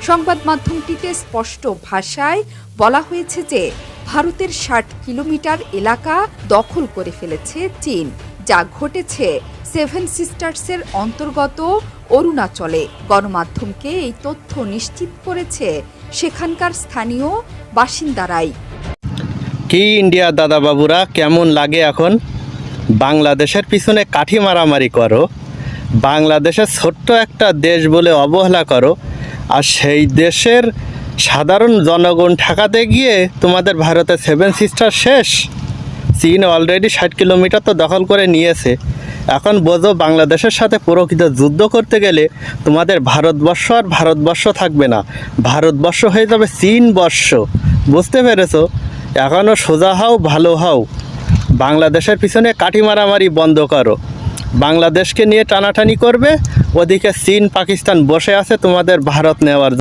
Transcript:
সংবাদ মাধ্যমটিতে স্পষ্ট ভাষায় বলা হয়েছে যে ভারতের ৬০ কিলোমিটার এলাকা দখল করে ফেলেছে চীন, যা ঘটেছে সেভেন সিস্টার্সের অন্তর্গত অরুণাচলে। গণমাধ্যমকে এই তথ্য নিশ্চিত করেছে সেখানকার স্থানীয় বাসিন্দারাই। কি ইন্ডিয়া দাদা বাবুরা, কেমন লাগে এখন? বাংলাদেশের পিছনে কাঠি মারামারি করো, বাংলাদেশের ছোট্ট একটা দেশ বলে অবহেলা করো, আর সেই দেশের সাধারণ জনগণ ঠেকাতে গিয়ে তোমাদের ভারতের সেভেন সিস্টার শেষ। চীন অলরেডি ৬০ কিলোমিটার তো দখল করে নিয়েছে। এখন বোঝো, বাংলাদেশের সাথে প্রকৃত যুদ্ধ করতে গেলে তোমাদের ভারতবর্ষ আর ভারতবর্ষ থাকবে না, ভারতবর্ষ হয়ে যাবে চীন বর্ষ। বুঝতে পেরেছো? এখনও সোজা হও, ভালো হও। বাংলাদেশের পিছনে কাঠি মারামারি বন্ধ করো। বাংলাদেশকে নিয়ে টানাটানি করবে, ওদিকে চীন পাকিস্তান বসে আছে তোমাদের ভারত নেওয়ার